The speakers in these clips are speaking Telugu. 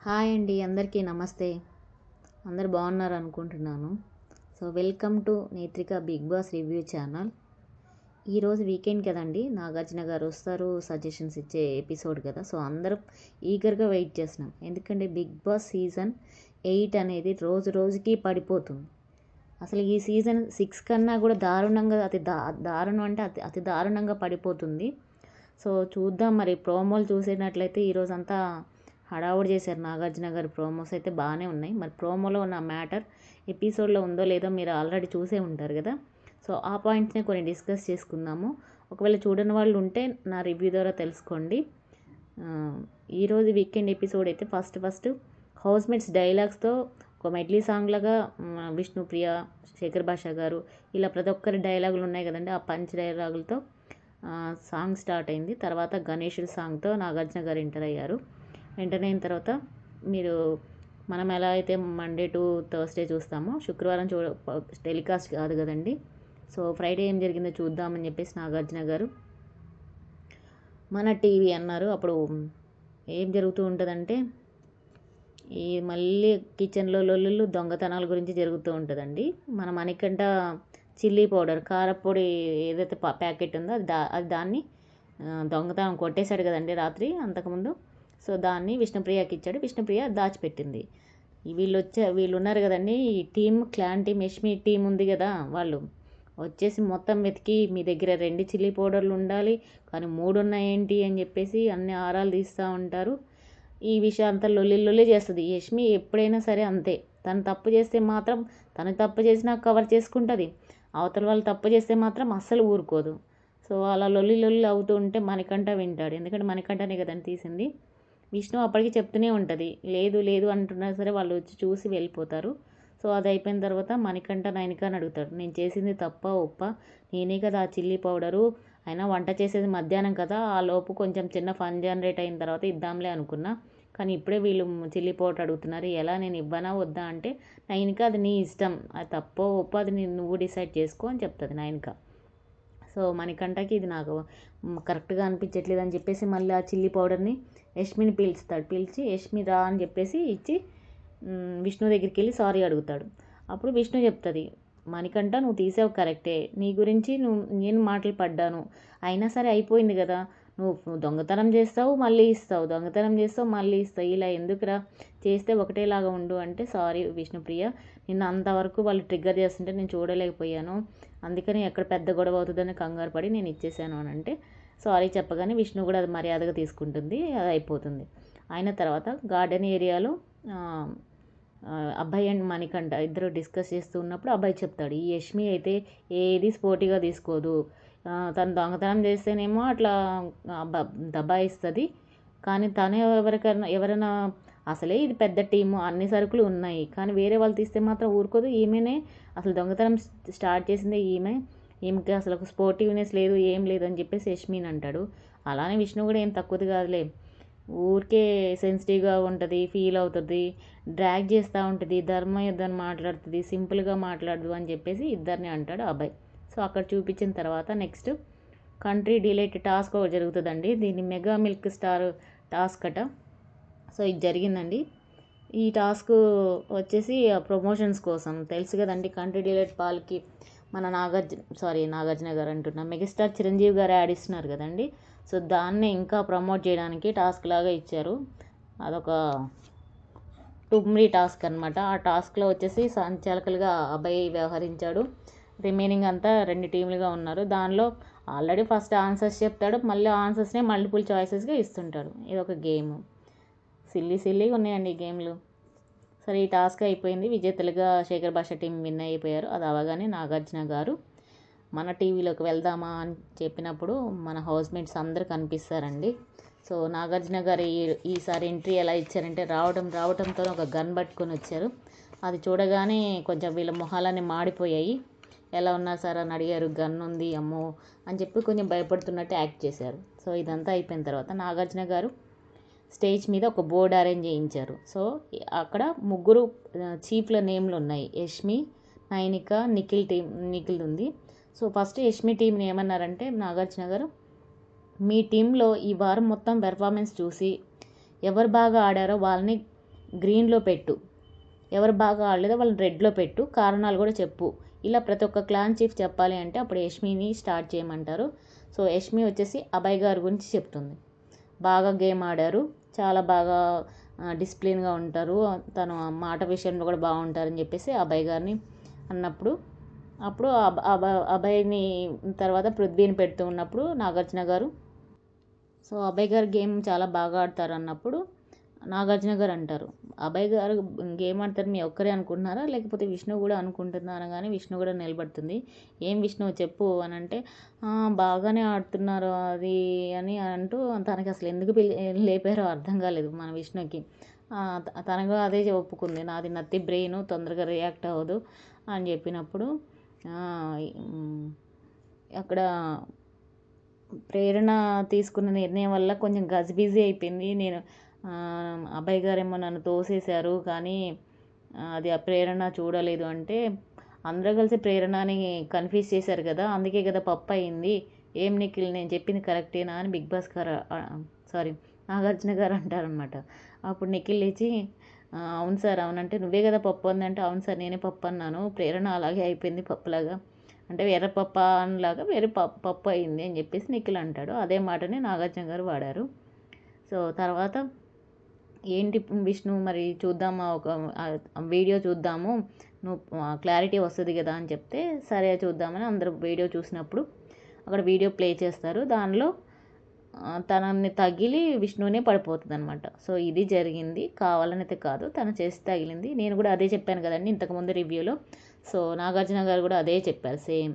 హాయ్ అండి, అందరికీ నమస్తే. అందరు బాగున్నారు అనుకుంటున్నాను. So welcome to Netrika big boss review channel. ఈరోజు వీకెండ్ కదండి, నాగార్జున గారు వస్తారు, సజెషన్స్ ఇచ్చే ఎపిసోడ్ కదా. సో అందరం ఈగర్గా వెయిట్ చేస్తున్నాం. ఎందుకంటే బిగ్ బాస్ సీజన్ 8 అనేది రోజు రోజుకి పడిపోతుంది. అసలు ఈ సీజన్ 6 కన్నా కూడా దారుణంగా, దారుణం అంటే అతి దారుణంగా పడిపోతుంది. సో చూద్దాం, మరి ప్రోమోలు చూసేటట్లయితే ఈరోజంతా హడావుడి చేశారు. నాగార్జున గారి ప్రోమోస్ అయితే బాగానే ఉన్నాయి. మరి ప్రోమోలో ఉన్న మ్యాటర్ ఎపిసోడ్లో ఉందో లేదో మీరు ఆల్రెడీ చూసే ఉంటారు కదా. సో ఆ పాయింట్స్ని కొన్ని డిస్కస్ చేసుకుందాము. ఒకవేళ చూడని వాళ్ళు ఉంటే నా రివ్యూ ద్వారా తెలుసుకోండి. ఈరోజు వీకెండ్ ఎపిసోడ్ అయితే ఫస్ట్ హౌస్మేట్స్ డైలాగ్స్తో ఒక మెడ్లీ సాంగ్ లాగా విష్ణుప్రియ, శేఖర్ భాషా గారు ఇలా ప్రతి ఒక్కరి డైలాగులు ఉన్నాయి కదండి. ఆ పంచ్ డైలాగులతో సాంగ్ స్టార్ట్ అయింది. తర్వాత గణేషుడి సాంగ్తో నాగార్జున గారు ఎంటర్ అయ్యారు. ఎంటర్ అయిన తర్వాత మనం ఎలా అయితే మండే టు థర్స్డే చూస్తామో శుక్రవారం టెలికాస్ట్ కాదు కదండి. సో ఫ్రైడే ఏం జరిగిందో చూద్దామని చెప్పేసి నాగార్జున గారు మన టీవీ అన్నారు. అప్పుడు ఏం జరుగుతూ ఉంటుందంటే ఈ మళ్ళీ కిచెన్లో లొల్లులు, దొంగతనాల గురించి జరుగుతూ ఉంటుందండి. మన మణికంఠ చిల్లీ పౌడర్, కారపొడి ఏదైతే ప్యాకెట్ ఉందో అది దాన్ని దొంగతనం కొట్టేశాడు కదండి రాత్రి అంతకుముందు. సో దాన్ని విష్ణుప్రియకి ఇచ్చాడు. విష్ణుప్రియ దాచిపెట్టింది. వీళ్ళు ఉన్నారు కదండి, ఈ క్లాన్ టీం, యష్మి టీం ఉంది కదా, వాళ్ళు వచ్చేసి మొత్తం వెతికి మీ దగ్గర 2 చిల్లీ పౌడర్లు ఉండాలి కానీ 3 ఉన్నాయేంటి అని చెప్పేసి అన్ని ఆరాలు తీస్తూ ఉంటారు. ఈ విషయం అంతా లొల్లి చేస్తుంది. యష్మి ఎప్పుడైనా సరే అంతే, తను తప్పు చేస్తే మాత్రం తను తప్పు చేసినా కవర్ చేసుకుంటుంది, అవతల వాళ్ళు తప్పు చేస్తే మాత్రం అస్సలు ఊరుకోదు. సో అలా లొల్లి అవుతూ ఉంటే మణికంఠ వింటాడు. ఎందుకంటే మణికంఠనే కదని తీసింది. విష్ణు అప్పటికి చెప్తూనే ఉంటుంది, లేదు అంటున్నా సరే వాళ్ళు వచ్చి చూసి వెళ్ళిపోతారు. సో అది అయిపోయిన తర్వాత మణికంఠ నైనికని అడుగుతాడు, నేను చేసింది తప్ప ఒప్ప, నేనే కదా ఆ చిల్లీ పౌడరు, అయినా వంట చేసేది మధ్యాహ్నం కదా, ఆ లోపు కొంచెం చిన్న ఫన్ జనరేట్ అయిన తర్వాత ఇద్దాంలే అనుకున్నా, కానీ ఇప్పుడే వీళ్ళు చిల్లీ పౌడర్ అడుగుతున్నారు, ఎలా నేను ఇవ్వనా వద్దా అంటే, నైనిక అది నీ ఇష్టం, అది తప్పో ఒప్ప అది నువ్వు డిసైడ్ చేసుకో అని చెప్తుంది నైనిక. సో మణికంఠకి ఇది నాకు కరెక్ట్గా అనిపించట్లేదు అని చెప్పేసి మళ్ళీ ఆ చిల్లీ పౌడర్ని యష్మిని పిలిచి యష్మి రా అని చెప్పేసి ఇచ్చి విష్ణు దగ్గరికి వెళ్ళి సారీ అడుగుతాడు. అప్పుడు విష్ణు చెప్తుంది, మణికంఠ నువ్వు తీసావు కరెక్టే, నీ గురించి నేను మాటలు పడ్డాను, అయినా సరే అయిపోయింది కదా, నువ్వు దొంగతనం చేస్తావు మళ్ళీ ఇస్తావు, దొంగతనం చేస్తావు మళ్ళీ ఇస్తావు, ఇలా ఎందుకురా, చేస్తే ఒకటేలాగా ఉండు అంటే, సారీ విష్ణుప్రియ, నిన్న అంతవరకు వాళ్ళు ట్రిగ్గర్ చేస్తుంటే నేను చూడలేకపోయాను, అందుకని ఎక్కడ పెద్ద గొడవ అవుతుందని కంగారు పడి నేను ఇచ్చేసాను అని అంటే, సారీ చెప్పగానే విష్ణు కూడా అది మర్యాదగా తీసుకుంటుంది, అది అయిపోతుంది. అయిన తర్వాత గార్డెన్ ఏరియాలో అబ్బాయి అండ్ మణికంఠ ఇద్దరు డిస్కస్ చేస్తూ ఉన్నప్పుడు అబ్బాయి చెప్తాడు, ఈ యష్మి అయితే ఏది స్పోర్టీగా తీసుకోదు, తను దొంగతనం చేస్తేనేమో అట్లా దబాయిస్తుంది, కానీ తను ఎవరైనా అసలే ఇది పెద్ద టీము, అన్ని సరుకులు ఉన్నాయి, కానీ వేరే వాళ్ళు తీస్తే మాత్రం ఊరుకోదు, ఈమెనే అసలు దొంగతనం స్టార్ట్ చేసిందే ఈమెకి అసలు ఒక స్పోర్టివ్నెస్ లేదు, ఏం లేదు అని చెప్పేసి యష్మిని అంటాడు. అలానే విష్ణు కూడా ఏం తక్కువది కాదులే, ఊరికే సెన్సిటివ్గా ఉంటుంది, ఫీల్ అవుతుంది, డ్రాగ్ చేస్తూ ఉంటుంది, ధర్మయుద్ధం మాట్లాడుతుంది, సింపుల్గా మాట్లాడదు అని చెప్పేసి ఇద్దరిని అంటాడు అబ్బాయి. సో అక్కడ చూపించిన తర్వాత నెక్స్ట్ కంట్రీ డిలైట్ టాస్క్ జరుగుతుందండి. దీన్ని మెగా మిల్క్ స్టార్ టాస్క్ అట. సో ఇది జరిగిందండి. ఈ టాస్క్ వచ్చేసి ప్రమోషన్స్ కోసం తెలుసు కదండి. కంట్రీ డిలైట్ పాలకి మన నాగార్జున గారు అంటున్నా, మెగాస్టార్ చిరంజీవి గారు యాడ్ ఇస్తున్నారు కదండి. సో దాన్ని ఇంకా ప్రమోట్ చేయడానికి టాస్క్ లాగా ఇచ్చారు. అదొక టుమ్రీ టాస్క్ అనమాట. ఆ టాస్క్లో వచ్చేసి సంచాలకులుగా అబ్బాయి వ్యవహరించాడు. రిమైనింగ్ అంతా 2 టీంలుగా ఉన్నారు. దానిలో ఆల్రెడీ ఫస్ట్ ఆన్సర్స్ చెప్తాడు, మళ్ళీ ఆన్సర్స్నే మల్టిపుల్ చాయిసెస్గా ఇస్తుంటాడు. ఇది ఒక గేమ్. సిల్లీగా ఉన్నాయండి ఈ గేమ్లు. సరే ఈ టాస్క్ అయిపోయింది, విజేతలుగా శేఖర్ భాష టీం విన్ అయిపోయారు. అది అవగానే నాగార్జున గారు మన టీవీలోకి వెళ్దామా అని చెప్పినప్పుడు మన హౌస్మేట్స్ అందరూ కనిపిస్తారండి. సో నాగార్జున గారు ఈసారి ఎంట్రీ ఎలా ఇచ్చారంటే, రావడంతో ఒక గన్ పట్టుకొని వచ్చారు. అది చూడగానే కొంచెం వీళ్ళ మొహాలన్నీ మాడిపోయాయి. ఎలా ఉన్నారు సార్ అని అడిగారు. గన్ ఉంది అమ్మో అని చెప్పి కొంచెం భయపడుతున్నట్టు యాక్ట్ చేశారు. సో ఇదంతా అయిపోయిన తర్వాత నాగార్జున గారు స్టేజ్ మీద ఒక బోర్డు అరేంజ్ చేయించారు. సో అక్కడ 3 చీఫ్ల నేమ్లు ఉన్నాయి, యష్మి, నైనిక, నిఖిల్ ఉంది. సో ఫస్ట్ యష్మి టీంని ఏమన్నారంటే, నాగార్జున గారు మీ టీంలో ఈ వారం మొత్తం పెర్ఫార్మెన్స్ చూసి ఎవరు బాగా ఆడారో వాళ్ళని గ్రీన్లో పెట్టు, ఎవరు బాగా ఆడలేదో వాళ్ళని రెడ్లో పెట్టు, కారణాలు కూడా చెప్పు. ఇలా ప్రతి ఒక్క క్లాన్ చీఫ్ చెప్పాలి అంటే అప్పుడు యష్మిని స్టార్ట్ చేయమంటారు. సో యష్మి వచ్చేసి అభయ్ గారి గురించి చెప్తుంది. బాగా గేమ్ ఆడారు, చాలా బాగా డిసిప్లిన్గా ఉంటారు, తను మాట విషయంలో కూడా బాగుంటారని చెప్పేసి అభయ్ గారిని అన్నప్పుడు, అప్పుడు అభయ్ని తర్వాత పృథ్వీని పెడుతూ ఉన్నప్పుడు నాగార్జున గారు, సో అభయ్ గారు గేమ్ చాలా బాగా ఆడతారు అన్నప్పుడు నాగార్జున గారు అంటారు, అభయ్ గారు గేమ్ ఆడతారు మీ ఒక్కరే అనుకుంటున్నారా లేకపోతే విష్ణు కూడా అనుకుంటుందా అనగానే విష్ణు కూడా నిలబడుతుంది. ఏం విష్ణు చెప్పు అని అంటే బాగానే ఆడుతున్నారు అది అని అంటూ తనకి అసలు ఎందుకు లేపారో అర్థం కాలేదు మన విష్ణుకి. తనగా అదే ఒప్పుకుంది, నాది నత్తి బ్రెయిన్ తొందరగా రియాక్ట్ అవ్వదు అని చెప్పినప్పుడు అక్కడ ప్రేరణ తీసుకున్న నిర్ణయం వల్ల కొంచెం గజిబిజీ అయిపోయింది. నేను అభయ్ గారేమో నన్ను తోసేశారు కానీ అది ఆ ప్రేరణ చూడలేదు అంటే, అందరూ కలిసి ప్రేరణని కన్ఫ్యూజ్ చేశారు కదా, అందుకే కదా పప్పు అయింది. ఏం నిఖిల్ నేను చెప్పింది కరెక్టేనా అని బిగ్ బాస్ గారు సారీ నాగార్జున గారు అంటారనమాట. అప్పుడు నిఖిల్ లేచి అవును సార్ అవునంటే నువ్వే కదా పప్పు అందంటే అవును సార్ నేనే పప్పు అన్నాను, ప్రేరణ అలాగే అయిపోయింది పప్పులాగా అంటే ఎర్ర పప్ప అనిలాగా వేరే పప్పు అయింది అని చెప్పేసి నిఖిల్ అంటాడు. అదే మాటని నాగార్జున గారు వాడారు. సో తర్వాత ఏంటి విష్ణు మరి చూద్దామా ఒక వీడియో చూద్దాము నువ్వు క్లారిటీ వస్తుంది కదా అని చెప్తే సరే చూద్దామని అందరూ వీడియో చూసినప్పుడు అక్కడ వీడియో ప్లే చేస్తారు. దానిలో తనని తగిలి విష్ణునే పడిపోతుంది అనమాట. సో ఇది జరిగింది, కావాలనైతే కాదు, తను చేసి తగిలింది. నేను కూడా అదే చెప్పాను కదండి ఇంతకుముందు రివ్యూలో. సో నాగార్జున గారు కూడా అదే చెప్పారు సేమ్,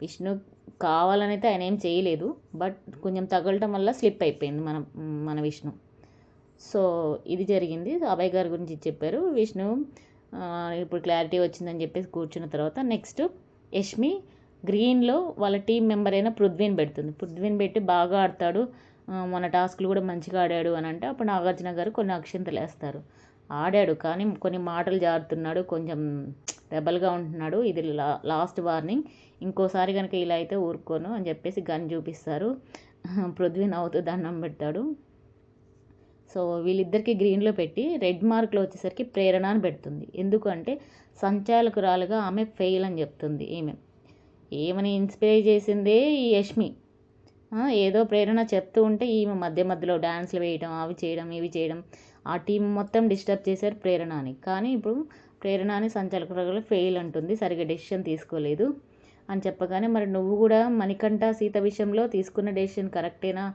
విష్ణు కావాలనైతే ఆయన ఏం చేయలేదు, బట్ కొంచెం తగలటం వల్ల స్లిప్ అయిపోయింది మన విష్ణు. సో ఇది జరిగింది. అభయ్ గారి గురించి చెప్పారు. విష్ణు ఇప్పుడు క్లారిటీ వచ్చిందని చెప్పేసి కూర్చున్న తర్వాత నెక్స్ట్ యష్మి గ్రీన్లో వాళ్ళ టీం మెంబర్ అయిన పృథ్వీని పెడుతుంది. పృథ్వీని పెట్టి బాగా ఆడతాడు, మన టాస్క్లు కూడా మంచిగా ఆడాడు అని అంటే అప్పుడు నాగార్జున గారు కొన్ని అక్షింతలు వేస్తారు. ఆడాడు కానీ కొన్ని మాటలు జారుతున్నాడు, కొంచెం రెబల్గా ఉంటున్నాడు, ఇది లాస్ట్ వార్నింగ్, ఇంకోసారి కనుక ఇలా అయితే ఊరుకోను అని చెప్పేసి గన్ చూపిస్తారు. పృథ్వీ నవ్వుతూ దండం పెడతాడు. సో వీళ్ళిద్దరికి గ్రీన్లో పెట్టి రెడ్ మార్క్లో వచ్చేసరికి ప్రేరణ అని పెడుతుంది. ఎందుకంటే సంచాలకురాలుగా ఆమె ఫెయిల్ అని చెప్తుంది. ఏమని ఇన్స్పైర్ చేసిందే ఈ యష్మి. ఏదో ప్రేరణ చెప్తూ ఉంటే ఈమె మధ్యలో డ్యాన్స్లు వేయడం, అవి చేయడం ఇవి చేయడం, ఆ టీం మొత్తం డిస్టర్బ్ చేశారు ప్రేరణని. కానీ ఇప్పుడు ప్రేరణని సంచాలకురాలు ఫెయిల్ అంటుంది, సరిగ్గా డెసిషన్ తీసుకోలేదు అని చెప్పగానే మరి నువ్వు కూడా మణికంఠ సీత విషయంలో తీసుకున్న డెసిషన్ కరెక్టేనా,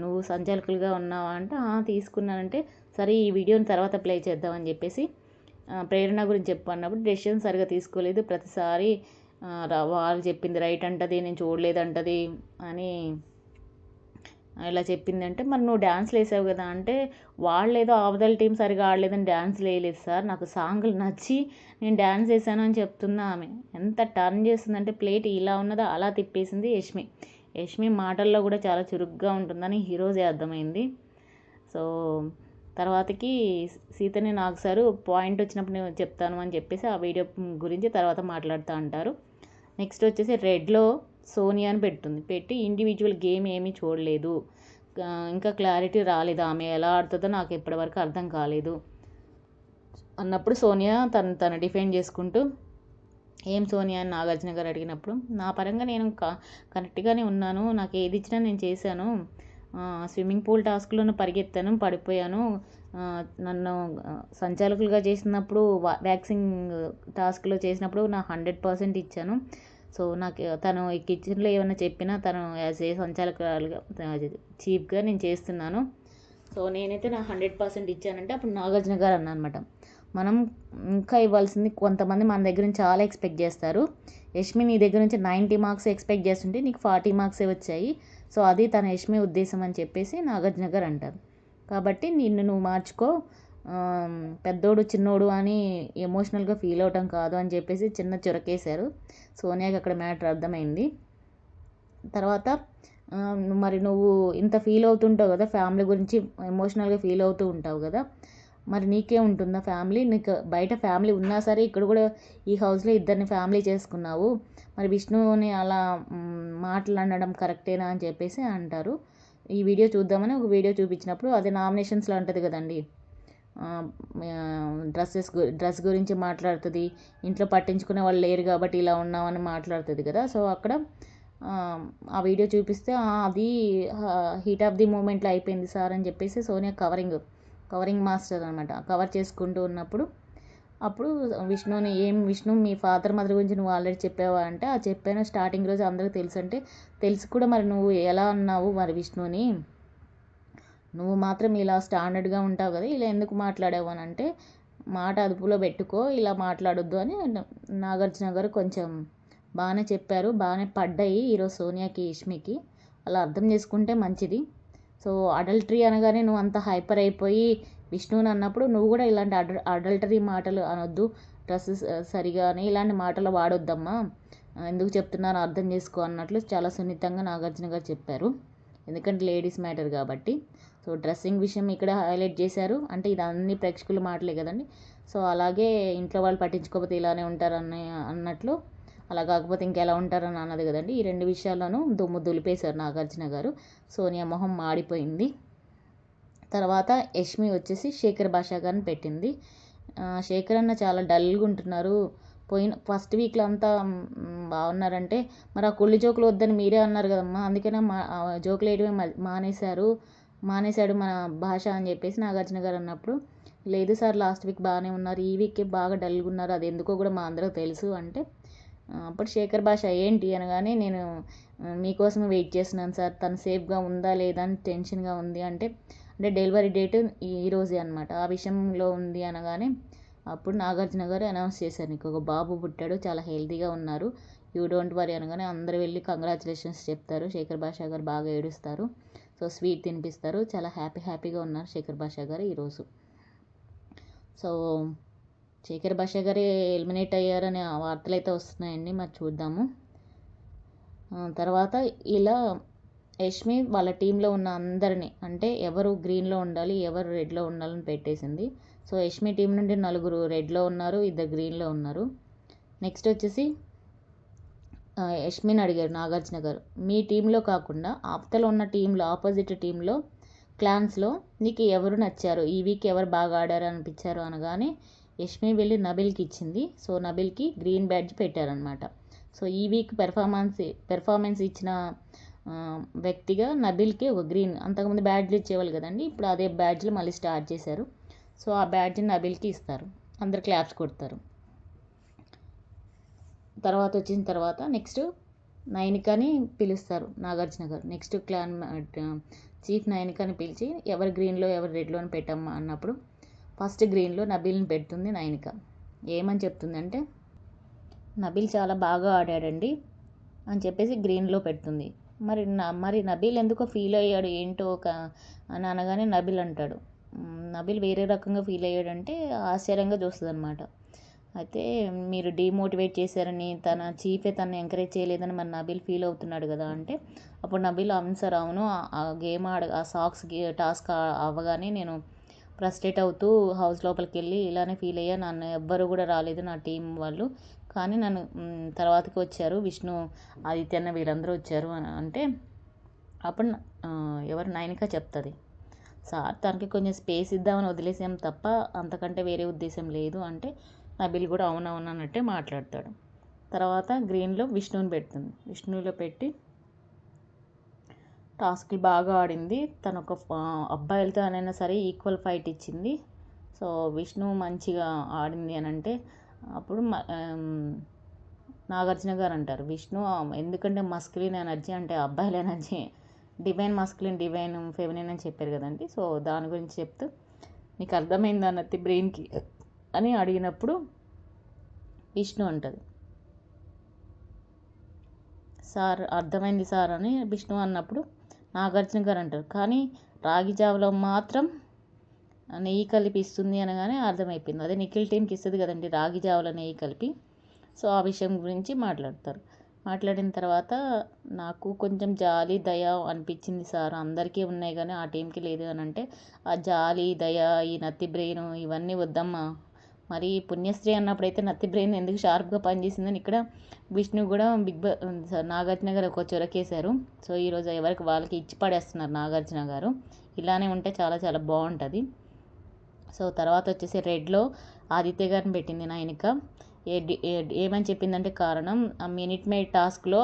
నువ్వు సంచాలకులుగా ఉన్నావా అంటే తీసుకున్నానంటే సరే ఈ వీడియోని తర్వాత ప్లే చేద్దామని చెప్పేసి ప్రేరణ గురించి చెప్పు అన్నప్పుడు డెసిషన్ సరిగా తీసుకోలేదు, ప్రతిసారి వాళ్ళు చెప్పింది రైట్ అంటది నేను చూడలేదంటది అని ఇలా చెప్పిందంటే మరి నువ్వు డ్యాన్స్లు వేసావు కదా అంటే వాళ్ళు ఏదో అవతల టీం సరిగా ఆడలేదని డ్యాన్స్లు వేయలేదు సార్, నాకు సాంగ్లు నచ్చి నేను డ్యాన్స్ వేసాను అని చెప్తున్నా ఆమె. ఎంత టర్న్ చేస్తుందంటే ప్లేట్ ఇలా ఉన్నదో అలా తిప్పేసింది యష్మి మాటల్లో కూడా చాలా చురుగ్గా ఉంటుందని హీరోజే అర్థమైంది. సో తర్వాతకి సీతని నాకు సారు పాయింట్ వచ్చినప్పుడు నేను చెప్తాను అని చెప్పేసి ఆ వీడియో గురించి తర్వాత మాట్లాడుతూ అంటారు. నెక్స్ట్ వచ్చేసి రెడ్లో సోనియాని పెట్టి ఇండివిజువల్ గేమ్ ఏమీ చూడలేదు, ఇంకా క్లారిటీ రాలేదు, ఆమె ఎలా ఆడుతుందో నాకు ఇప్పటివరకు అర్థం కాలేదు అన్నప్పుడు సోనియా తను డిఫెండ్ చేసుకుంటూ ఏం సోనియా అని నాగార్జున గారు అడిగినప్పుడు నా పరంగా నేను కరెక్ట్గానే ఉన్నాను, నాకు ఏది ఇచ్చినా నేను చేశాను, స్విమ్మింగ్ పూల్ టాస్క్లోనూ పరిగెత్తాను పడిపోయాను, నన్ను సంచాలకులుగా చేసినప్పుడు వ్యాక్సింగ్ టాస్క్లో చేసినప్పుడు నా 100% ఇచ్చాను. సో నాకు తను ఈ కిచెన్లో ఏమైనా చెప్పినా తను యాజ్ ఏ సంచాలకురాలుగా చీఫ్గా నేను చేస్తున్నాను, సో నేనైతే నా 100% ఇచ్చానంటే అప్పుడు నాగార్జున గారు అన్నమాట, మనం ఇంకా ఇవ్వాల్సింది, కొంతమంది మన దగ్గర నుంచి చాలా ఎక్స్పెక్ట్ చేస్తారు, యష్మి నీ దగ్గర నుంచి 90 మార్క్స్ ఎక్స్పెక్ట్ చేస్తుంటే నీకు 40 మార్క్సే వచ్చాయి, సో అది తన యష్మి ఉద్దేశం అని చెప్పేసి నాగార్జున గారు అంటారు. కాబట్టి నువ్వు మార్చుకో, పెద్దోడు చిన్నోడు అని ఎమోషనల్గా ఫీల్ అవటం కాదు అని చెప్పేసి చిన్న చురకేశారు. సోనియాకి అక్కడ మ్యాటర్ అర్థమైంది. తర్వాత మరి నువ్వు ఇంత ఫీల్ అవుతుంటావు కదా, ఫ్యామిలీ గురించి ఎమోషనల్గా ఫీల్ అవుతూ ఉంటావు కదా, మరి నీకే ఉంటుందా ఫ్యామిలీ, నీకు బయట ఫ్యామిలీ ఉన్నా సరే ఇక్కడ కూడా ఈ హౌస్లో ఇద్దరిని ఫ్యామిలీ చేసుకున్నావు, మరి విష్ణుని అలా మాట్లాడడం కరెక్టేనా అని చెప్పేసి అంటారు. ఈ వీడియో చూద్దామని ఒక వీడియో చూపించినప్పుడు అది నామినేషన్స్లో ఉంటుంది కదండి, డ్రెస్ గురించి మాట్లాడుతుంది. ఇంట్లో పట్టించుకునే వాళ్ళు లేరు కాబట్టి ఇలా ఉన్నామని మాట్లాడుతుంది కదా. సో అక్కడ ఆ వీడియో చూపిస్తే అది హీట్ ఆఫ్ ది మూమెంట్లో అయిపోయింది సార్ అని చెప్పేసి సోనియా కవరింగ్ మాస్టర్ అనమాట. కవర్ చేసుకుంటూ ఉన్నప్పుడు అప్పుడు విష్ణు మీ ఫాదర్ మదర్ గురించి నువ్వు ఆల్రెడీ చెప్పావా అంటే చెప్పాను, స్టార్టింగ్ రోజు అందరికీ తెలుసు అంటే తెలుసు కూడా మరి నువ్వు ఎలా అన్నావు మరి విష్ణుని, నువ్వు మాత్రం ఇలా స్టాండర్డ్గా ఉంటావు కదా, ఇలా ఎందుకు మాట్లాడావు అని అంటే మాట అదుపులో పెట్టుకో, ఇలా మాట్లాడొద్దు అని నాగార్జున గారు కొంచెం బాగానే చెప్పారు. బాగానే పడ్డాయి ఈరోజు సోనియాకి యష్మికి. అలా అర్థం చేసుకుంటే మంచిది. సో అడల్టరీ అనగానే నువ్వు అంత హైపర్ అయిపోయి విష్ణువుని అన్నప్పుడు నువ్వు కూడా ఇలాంటి అడల్టరీ మాటలు అనొద్దు, డ్రెస్ సరిగానే ఇలాంటి మాటలు వాడొద్దమ్మా, ఎందుకు చెప్తున్నాను అర్థం చేసుకో అన్నట్లు చాలా సున్నితంగా నాగార్జున గారు చెప్పారు. ఎందుకంటే లేడీస్ మ్యాటర్ కాబట్టి. సో డ్రెస్సింగ్ విషయం ఇక్కడ హైలైట్ చేశారు. అంటే ఇది అన్ని ప్రేక్షకుల మాటలే కదండి. సో అలాగే ఇంట్లో వాళ్ళు పట్టించుకోకపోతే ఇలానే ఉంటారని అన్నట్లు, అలా కాకపోతే ఇంకెలా ఉంటారని అన్నది కదండి. ఈ రెండు విషయాలను దుమ్ము దులిపేశారు నాగార్జున గారు. సోనియా మొహం మాడిపోయింది. తర్వాత యష్మి వచ్చేసి శేఖర్ భాషా గారిని పెట్టింది. శేఖర్ అన్న చాలా డల్గా ఉంటున్నారు, పోయిన ఫస్ట్ వీక్లో అంతా బాగున్నారంటే మరి ఆ కుళ్ళి జోకులు వద్దని మీరే అన్నారు కదమ్మా, అందుకనే జోకులు వేయడమే మానేశాడు మన భాష అని చెప్పేసి నాగార్జున గారు అన్నప్పుడు, లేదు సార్ లాస్ట్ వీక్ బాగానే ఉన్నారు, ఈ వీక్ బాగా డల్గా ఉన్నారు, అది ఎందుకో కూడా మా అందరికి తెలుసు అంటే అప్పుడు శేఖర్ భాష ఏంటి అనగానే నేను మీకోసమే వెయిట్ చేస్తున్నాను సార్, తను సేఫ్గా ఉందా లేదా అని టెన్షన్గా ఉంది అంటే డెలివరీ డేట్ ఈరోజే అనమాట, ఆ విషయంలో ఉంది అనగానే అప్పుడు నాగార్జున గారు అనౌన్స్ చేశారు, నీకు ఒక బాబు పుట్టాడు, చాలా హెల్తీగా ఉన్నారు, యూ డోంట్ వరీ అనగానే అందరూ వెళ్ళి కంగ్రాచులేషన్స్ చెప్తారు. శేఖర్ భాషా గారు బాగా ఏడుస్తారు. సో స్వీట్ తినిపిస్తారు. చాలా హ్యాపీగా ఉన్నారు శేఖర్ భాషా గారు ఈరోజు. సో శేఖర్ భాషా గారే ఎలిమినేట్ అయ్యారనే వార్తలు అయితే వస్తున్నాయండి, మరి చూద్దాము. తర్వాత ఇలా యష్మి వాళ్ళ టీంలో ఉన్న అందరినీ అంటే ఎవరు గ్రీన్లో ఉండాలి ఎవరు రెడ్లో ఉండాలని పెట్టేసింది. సో యష్మి టీం నుండి 4 రెడ్లో ఉన్నారు, 2 గ్రీన్లో ఉన్నారు. నెక్స్ట్ వచ్చేసి యష్మిని అడిగారు నాగార్జున గారు, మీ టీంలో కాకుండా అవతల ఉన్న టీంలో ఆపోజిట్ టీంలో క్లాన్స్లో నీకు ఎవరు నచ్చారు, ఈ వీక్ ఎవరు బాగా ఆడారు అనిపించారు అనగానే యష్మి వెళ్ళి నబిల్కి ఇచ్చింది. సో నబిల్కి గ్రీన్ బ్యాడ్జ్ పెట్టారనమాట. సో ఈ వీక్ పెర్ఫార్మెన్స్ ఇచ్చిన వ్యక్తిగా నబిల్కి ఒక గ్రీన్, అంతకుముందు బ్యాడ్జ్లు ఇచ్చేవాళ్ళు కదండి, ఇప్పుడు అదే బ్యాడ్జ్లు మళ్ళీ స్టార్ట్ చేశారు. సో ఆ బ్యాడ్జ్ని నబిల్కి ఇస్తారు, అందరు క్లాప్స్ కొడతారు. తర్వాత వచ్చిన తర్వాత నెక్స్ట్ నైనికాని పిలుస్తారు నాగార్జున గారు. నెక్స్ట్ క్లాన్ చీఫ్ నైనికాని పిలిచి ఎవరు గ్రీన్లో ఎవరు రెడ్లో అని పెట్టమ్మా అన్నప్పుడు ఫస్ట్ గ్రీన్లో నబిల్ని పెడుతుంది నైనిక. ఏమని చెప్తుందంటే నబిల్ చాలా బాగా ఆడాడండి అని చెప్పేసి గ్రీన్లో పెడుతుంది. మరి నబిల్ ఎందుకో ఫీల్ అయ్యాడు ఏంటో అని అనగానే నబిల్ అంటాడు, నబిల్ వేరే రకంగా ఫీల్ అయ్యాడంటే ఆశ్చర్యంగా చూస్తుంది అనమాట. అయితే మీరు డీమోటివేట్ చేశారని తన చీఫే తనని ఎంకరేజ్ చేయలేదని మరి నబిల్ ఫీల్ అవుతున్నాడు కదా అంటే అప్పుడు నబిల్ అవును సార్ అవును, ఆ గేమ్ ఆ సాక్స్ టాస్క్ అవ్వగానే నేను ఫ్రస్ట్రేట్ అవుతూ హౌస్ లోపలికి వెళ్ళి ఇలానే ఫీల్ అయ్యా, నన్ను ఎవ్వరు కూడా రాలేదు నా టీం వాళ్ళు, కానీ నన్ను తర్వాతకి వచ్చారు విష్ణు ఆదిత్యన్న వీళ్ళందరూ వచ్చారు అని అంటే అప్పుడు ఎవరు నైనిక చెప్తుంది, సార్ తనకి కొంచెం స్పేస్ ఇద్దామని వదిలేసాం తప్ప అంతకంటే వేరే ఉద్దేశం లేదు అంటే నబిల్ కూడా అవునవును అన్నట్టే మాట్లాడతాడు. తర్వాత గ్రీన్లో విష్ణుని పెడుతుంది. విష్ణులో పెట్టి టాస్క్లు బాగా ఆడింది, తను ఒక అబ్బాయిలతో అయినా సరే ఈక్వల్ ఫైట్ ఇచ్చింది. సో విష్ణు మంచిగా ఆడింది అని అంటే అప్పుడు నాగార్జున గారు అంటారు విష్ణు ఎందుకంటే మస్కులిన్ ఎనర్జీ అంటే అబ్బాయిల energy, divine masculine divine feminine అని చెప్పారు కదండి. సో దాని గురించి చెప్తూ నీకు అర్థమైంది అన్నది బ్రెయిన్కి అని అడిగినప్పుడు విష్ణు అంటుంది సార్ అర్థమైంది సార్ అని విష్ణు అన్నప్పుడు నాగార్జున గారు అంటారు కానీ రాగి జావలో మాత్రం నెయ్యి కలిపి ఇస్తుంది అనగానే అర్థమైపోయింది, అదే నిఖిల్ టీంకి ఇస్తుంది కదండి రాగి జావలో నెయ్యి కలిపి. సో ఆ విషయం గురించి మాట్లాడతారు. మాట్లాడిన తర్వాత నాకు కొంచెం జాలి దయ అనిపించింది సార్, అందరికీ ఉన్నాయి కానీ ఆ టీంకి లేదు అని అంటే ఆ జాలి దయ ఈ నత్తి బ్రెయిన్ ఇవన్నీ వద్దమ్మా, మరి పుణ్యశ్రీ అన్నప్పుడైతే నత్తి బ్రెయిన్ ఎందుకు షార్ప్గా పనిచేసిందని ఇక్కడ విష్ణు కూడా నాగార్జున గారు ఒక చొరకేశారు. సో ఈరోజు ఎవరికి వాళ్ళకి ఇచ్చి పడేస్తున్నారు నాగార్జున గారు. ఇలానే ఉంటే చాలా చాలా బాగుంటుంది. సో తర్వాత వచ్చేసి రెడ్లో ఆదిత్య గారిని పెట్టింది నైనిక. ఏమని చెప్పిందంటే కారణం, ఆ మినిట్ మేడ్ టాస్క్లో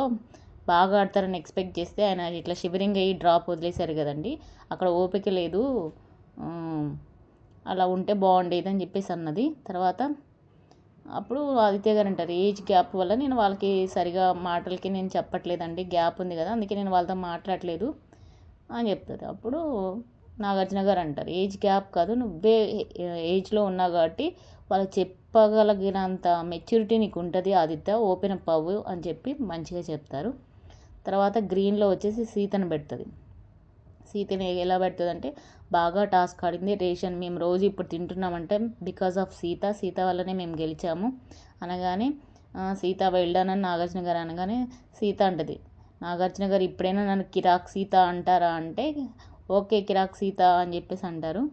బాగా ఆడతారని ఎక్స్పెక్ట్ చేస్తే ఆయన ఇట్లా షివరింగ్ అయ్యి డ్రాప్ వదిలేశారు కదండి, అక్కడ ఓపిక లేదు, అలా ఉంటే బాగుండేది అని చెప్పేసి అన్నది. తర్వాత అప్పుడు ఆదిత్య గారు అంటారు, ఏజ్ గ్యాప్ వల్ల నేను వాళ్ళకి సరిగా మాటలకి నేను చెప్పట్లేదండి, గ్యాప్ ఉంది కదా అందుకే నేను వాళ్ళతో మాట్లాడలేదు అని చెప్తుంది. అప్పుడు నాగార్జున గారు అంటారు, ఏజ్ గ్యాప్ కాదు, నువ్వే ఏజ్లో ఉన్నావు కాబట్టి వాళ్ళకి చెప్పగలిగినంత మెచ్యూరిటీ నీకు ఉంటుంది ఆదిత్య, ఓపెన్ అప్ అవ్వు అని చెప్పి మంచిగా చెప్తారు. తర్వాత గ్రీన్లో వచ్చేసి సీతను పెడుతుంది. సీతని ఎలా పెడుతుంది అంటే, బాగా టాస్క్ ఆడింది, రేషన్ మేము రోజు ఇప్పుడు తింటున్నామంటే బికాజ్ ఆఫ్ సీత వల్లనే మేము గెలిచాము అనగానే, సీత వెళ్ళానని నాగార్జున గారు అనగానే సీత అంటది, నాగార్జున గారు ఇప్పుడైనా నన్ను కిరాక్ సీత అంటారా అంటే, ఓకే కిరాక్ సీత అని చెప్పేసి అంటారు.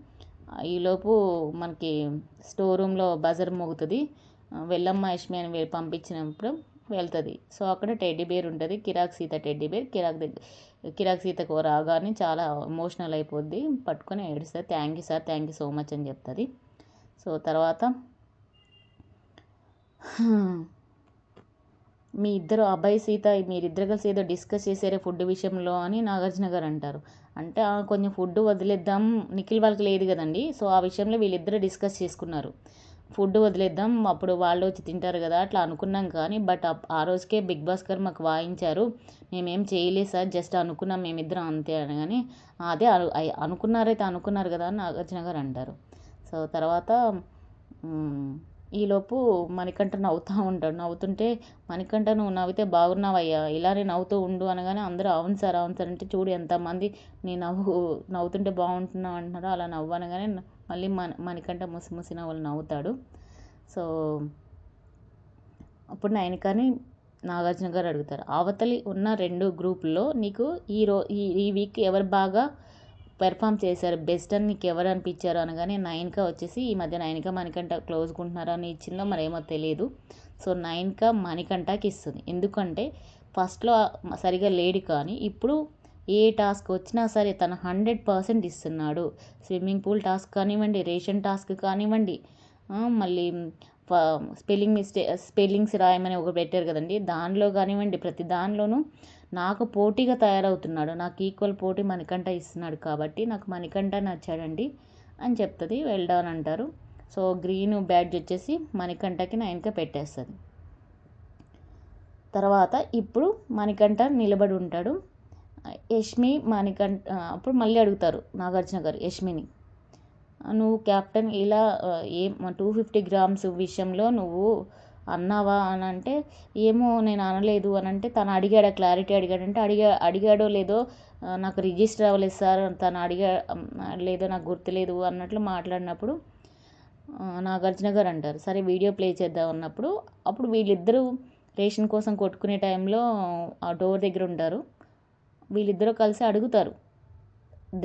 ఈలోపు మనకి స్టోర్ రూమ్లో బజర్ మోగుతుంది, వెళ్ళమ్మ యష్మి అని పంపించినప్పుడు వెళ్తుంది. సో అక్కడ టెడ్డీ బేర్ ఉంటుంది, కిరాక్ సీత టెడ్డీ బేర్. కిరాక్ సీతకు రాగానే చాలా ఎమోషనల్ అయిపోద్ది, పట్టుకొని ఏడుస్తుంది, thank you sir, thank you so much అని చెప్తుంది. సో తర్వాత మీ ఇద్దరు అబ్బాయి సీత మీరిద్దరు కలిసి ఏదో డిస్కస్ చేసారే ఫుడ్ విషయంలో అని నాగార్జున గారు అంటారు. అంటే కొంచెం ఫుడ్ వదిలేద్దాం, నిఖిల్ వాళ్ళకి లేదు కదండి, సో ఆ విషయంలో వీళ్ళిద్దరూ డిస్కస్ చేసుకున్నారు, ఫుడ్ వదిలేద్దాం అప్పుడు వాళ్ళు వచ్చి తింటారు కదా అట్లా అనుకున్నాం, కానీ బట్ ఆ రోజుకే బిగ్ బాస్ గారు మాకు వాయించారు, మేమేం చేయలేదు సార్, జస్ట్ అనుకున్నాం మేమిద్దరం అంతే అని. కానీ అదే అనుకున్నారైతే అనుకున్నారు కదా అని నాగార్జున గారు అంటారు. సో తర్వాత ఈలోపు మణికంఠ నవ్వుతూ ఉంటాడు, నవ్వుతుంటే మణికంఠ నువ్వు నవ్వితే బాగున్నావయ్యా, ఇలానే నవ్వుతూ ఉండు అనగానే అందరూ అవును సార్ అంటే చూడు ఎంతమంది నీ నవ్వుతుంటే బాగుంటున్నావు అంటున్నారో అలా నవ్వు అనగానే మళ్ళీ మణికంఠ ముసి నవ్వులు నవ్వుతాడు. సో అప్పుడు నయనికని నాగార్జున గారు అడుగుతారు, అవతలి ఉన్న 2 గ్రూపుల్లో నీకు ఈ వీక్ ఎవరు బాగా పెర్ఫామ్ చేశారు, బెస్ట్ అని నీకు ఎవరు అనిపించారు అనగానే నయనిక వచ్చేసి, ఈ మధ్య నయనిక మణికంఠ క్లోజ్కుంటున్నారా అని ఇచ్చిందో మరేమో తెలియదు. సో నయనిక మణికంఠకి ఇస్తుంది, ఎందుకంటే ఫస్ట్లో సరిగా లేడు, కానీ ఇప్పుడు ఏ టాస్క్ వచ్చినా సరే తను 100% ఇస్తున్నాడు. స్విమ్మింగ్ పూల్ టాస్క్ కానివ్వండి, రేషన్ టాస్క్ కానివ్వండి, మళ్ళీ స్పెల్లింగ్స్ రాయమని ఒకటి పెట్టారు కదండి, దానిలో కానివ్వండి, ప్రతి దానిలోనూ నాకు పోటీగా తయారవుతున్నాడు, నాకు ఈక్వల్ పోటీ మణికంఠ ఇస్తున్నాడు కాబట్టి నాకు మణికంఠ నచ్చాడండి అని చెప్తుంది. వెల్ డన్ అంటారు. సో గ్రీన్ బ్యాడ్జ్ వచ్చేసి మణికంఠకి నయనిక పెట్టేస్తుంది. తర్వాత ఇప్పుడు మణికంఠ నిలబడి ఉంటాడు, యష్మి మణికంఠ అప్పుడు మళ్ళీ అడుగుతారు నాగార్జున గారు యష్మిని, నువ్వు క్యాప్టెన్ ఇలా 250 గ్రామ్స్ విషయంలో నువ్వు అన్నావా అని అంటే, ఏమో నేను అనలేదు అని అంటే, తను క్లారిటీ అడిగాడంటే, అడిగాడో లేదో నాకు రిజిస్టర్ అవ్వలేదు సార్, తను లేదో నాకు గుర్తులేదు అన్నట్లు మాట్లాడినప్పుడు నాగార్జున గారు అంటారు, సరే వీడియో ప్లే చేద్దాం అన్నప్పుడు, అప్పుడు వీళ్ళిద్దరూ రేషన్ కోసం కొట్టుకునే టైంలో ఆ డోర్ దగ్గర ఉంటారు, వీళ్ళిద్దరూ కలిసి అడుగుతారు,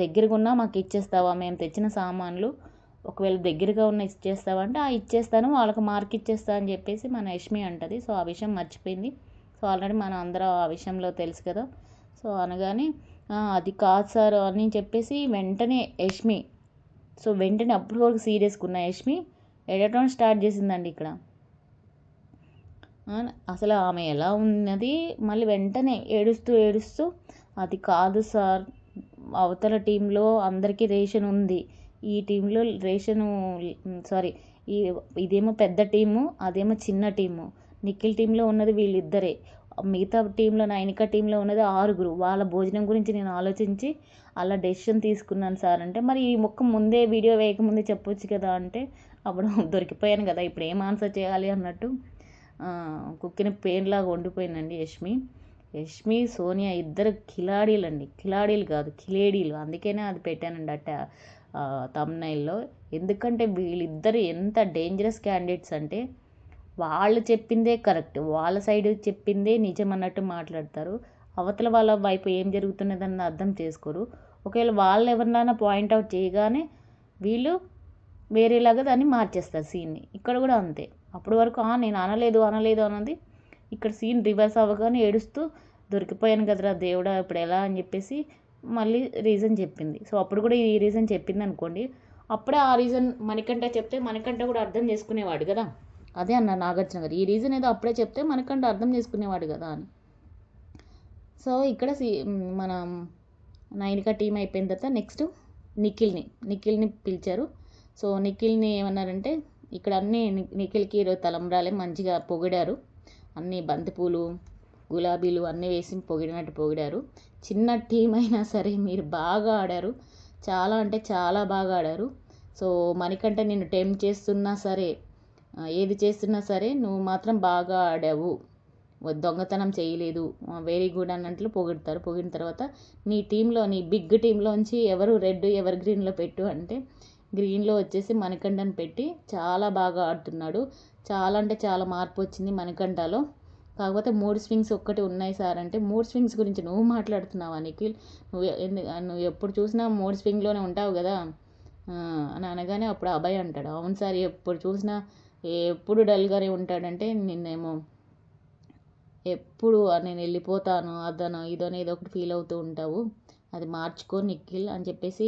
దగ్గరగా ఉన్నా మాకు ఇచ్చేస్తావా, మేము తెచ్చిన సామాన్లు ఒకవేళ దగ్గరగా ఉన్న ఇచ్చేస్తావా అంటే, ఇచ్చేస్తాను, వాళ్ళకి మార్క్ ఇచ్చేస్తా అని చెప్పేసి మన యష్మి అంటుంది. సో ఆ విషయం మర్చిపోయింది, సో ఆల్రెడీ మనం అందరం ఆ విషయంలో తెలుసు కదా. సో అనగానే అది కాదు సార్ అని చెప్పేసి వెంటనే యష్మి, సో వెంటనే అప్పుడు వరకు సీరియస్గా ఉన్న యష్మి ఎడటం స్టార్ట్ చేసిందండి ఇక్కడ. అసలు ఆమె ఎలా ఉన్నది, మళ్ళీ వెంటనే ఏడుస్తూ అది కాదు సార్, అవతల టీంలో అందరికీ రేషన్ ఉంది, ఈ టీంలో రేషను ఇదేమో పెద్ద టీము, అదేమో చిన్న టీము, నిఖిల్ టీంలో ఉన్నది వీళ్ళిద్దరే, మిగతా టీంలో నయనిక టీంలో ఉన్నది 6, వాళ్ళ భోజనం గురించి నేను ఆలోచించి అలా డెసిషన్ తీసుకున్నాను సార్ అంటే, మరి ఈ ముందే వీడియో వేయకముందే చెప్పొచ్చు కదా అంటే, అప్పుడు దొరికిపోయాను కదా ఇప్పుడు ఏం ఆన్సర్ చేయాలి అన్నట్టు కుక్కిన పేన్లాగా వండిపోయిందండి యష్మి సోనియా ఇద్దరు కిలాడీలు కాదు కిలేడీలు, అందుకనే అది పెట్టానండి అట్ట తమ్నైల్లో. ఎందుకంటే వీళ్ళిద్దరు ఎంత డేంజరస్ క్యాండిడేట్స్ అంటే, వాళ్ళు చెప్పిందే కరెక్ట్, వాళ్ళ సైడ్ చెప్పిందే నిజం అన్నట్టు మాట్లాడతారు, అవతల వాళ్ళ వైపు ఏం జరుగుతున్నదని అర్థం చేసుకోరు. ఒకవేళ వాళ్ళు ఎవరినైనా పాయింట్అవుట్ చేయగానే వీళ్ళు వేరేలాగా దాన్ని మార్చేస్తారు సీన్ని. ఇక్కడ కూడా అంతే, అప్పటి వరకు నేను అనలేదు అన్నది, ఇక్కడ సీన్ రివర్స్ అవ్వగానే ఏడుస్తూ దొరికిపోయాను కదరా దేవుడా ఇప్పుడు ఎలా అని చెప్పేసి మళ్ళీ రీజన్ చెప్పింది. సో అప్పుడు కూడా ఈ రీజన్ చెప్పింది అనుకోండి, అప్పుడే ఆ రీజన్ మణికంఠ చెప్తే మణికంఠ కూడా అర్థం చేసుకునేవాడు కదా. అదే అన్న నాగార్జున గారు, ఈ రీజన్ ఏదో అప్పుడే చెప్తే మణికంఠ అర్థం చేసుకునేవాడు కదా అని. సో ఇక్కడ మన నైనిక టీం అయిపోయిన తర్వాత నెక్స్ట్ నిఖిల్ని పిలిచారు. సో నిఖిల్ని ఏమన్నారంటే ఇక్కడ అన్నీ నిఖిల్కి ఈరోజు తలంబ్రాలే మంచిగా పొగిడారు, అన్ని బంతిపూలు గులాబీలు అన్నీ వేసి పొగిడినట్టు పొగిడారు. చిన్న టీం అయినా సరే మీరు బాగా ఆడారు, చాలా అంటే చాలా బాగా ఆడారు. సో మణికంఠ నిన్ను టెంప్ట్ చేస్తున్నా సరే, ఏది చేస్తున్నా సరే నువ్వు మాత్రం బాగా ఆడావు, దొంగతనం చేయలేదు, వెరీ గుడ్ అన్నట్లు పొగుడతారు. పొగిడిన తర్వాత నీ టీంలో, నీ బిగ్ టీంలోంచి ఎవరు రెడ్ ఎవరు గ్రీన్లో పెట్టు అంటే గ్రీన్లో వచ్చేసి మణికంఠని పెట్టి చాలా బాగా ఆడుతున్నాడు. చాలా అంటే చాలా మార్పు వచ్చింది మణికంఠలో. కాకపోతే 3 స్వింగ్స్ ఒక్కటి ఉన్నాయి సార్ అంటే 3 స్వింగ్స్ గురించి నువ్వు మాట్లాడుతున్నావా నిఖిల్, నువ్వు ఎప్పుడు చూసినా 3 స్వింగ్లోనే ఉంటావు కదా అని అనగానే అప్పుడు అభయ్ అంటాడు, అవును సార్ ఎప్పుడు చూసినా ఎప్పుడు డల్గానే ఉంటాడంటే నిన్నేమో ఎప్పుడు నేను వెళ్ళిపోతాను అదనో ఇదనో ఏదో ఒకటి ఫీల్ అవుతూ ఉంటావు, అది మార్చుకో నిఖిల్ అని చెప్పేసి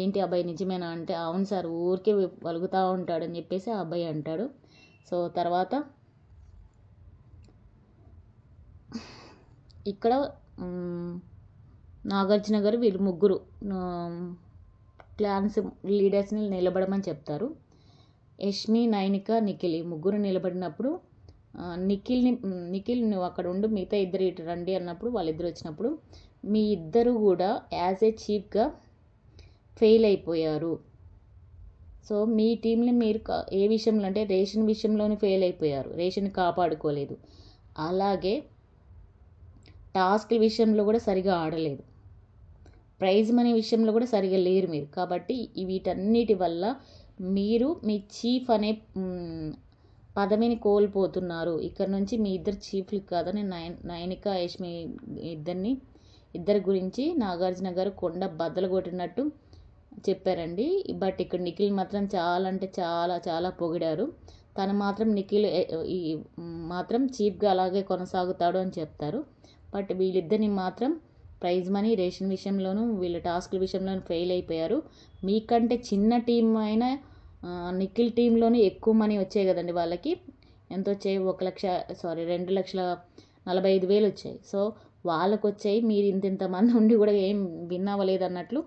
ఏంటి అబ్బాయి నిజమేనా అంటే అవును సార్ ఊరికే వలుగుతూ ఉంటాడని చెప్పేసి ఆ అబ్బాయి అంటాడు. సో తర్వాత ఇక్కడ నాగార్జున గారు వీళ్ళు ముగ్గురు క్లాన్స్ లీడర్స్ని నిలబడమని చెప్తారు. యష్మి నైనిక నిఖిల్ ఈ ముగ్గురు నిలబడినప్పుడు నిఖిల్ నువ్వు అక్కడ ఉండు, మిగతా ఇద్దరు ఇటు రండి అన్నప్పుడు వాళ్ళిద్దరు వచ్చినప్పుడు మీ ఇద్దరు కూడా యాజ్ ఏ చీఫ్గా ఫెయిల్ అయిపోయారు. సో మీ టీంని మీరు ఏ విషయంలో అంటే రేషన్ విషయంలోనే ఫెయిల్ అయిపోయారు, రేషన్ కాపాడుకోలేదు, అలాగే టాస్క్ విషయంలో కూడా సరిగా ఆడలేదు, ప్రైజ్ మనీ విషయంలో కూడా సరిగా లేరు మీరు. కాబట్టి వీటన్నిటి వల్ల మీరు మీ చీఫ్ అనే పదవిని కోల్పోతున్నారు. ఇక్కడ నుంచి మీ ఇద్దరు చీఫ్లు కాదని నైనిక యష్మి ఇద్దరి గురించి నాగార్జున గారు కొండ బద్దలు కొట్టినట్టు చెప్పారండి. బట్ ఇక్కడ నిఖిల్ మాత్రం చాలా అంటే చాలా చాలా పొగిడారు. తను మాత్రం నిఖిల్ మాత్రం చీఫ్గా అలాగే కొనసాగుతాడు అని చెప్తారు. బట్ వీళ్ళిద్దరిని మాత్రం ప్రైజ్ మనీ రేషన్ విషయంలోనూ వీళ్ళ టాస్క్ల విషయంలోనూ ఫెయిల్ అయిపోయారు. మీకంటే చిన్న టీం అయినా నిఖిల్ టీంలోనే ఎక్కువ మనీ వచ్చాయి కదండి, వాళ్ళకి ఎంత వచ్చాయి 2,45,000 వచ్చాయి. సో వాళ్ళకు వచ్చాయి, మీరు ఇంతమంది ఉండి కూడా ఏం విన్ అవ్వలేదు అన్నట్లు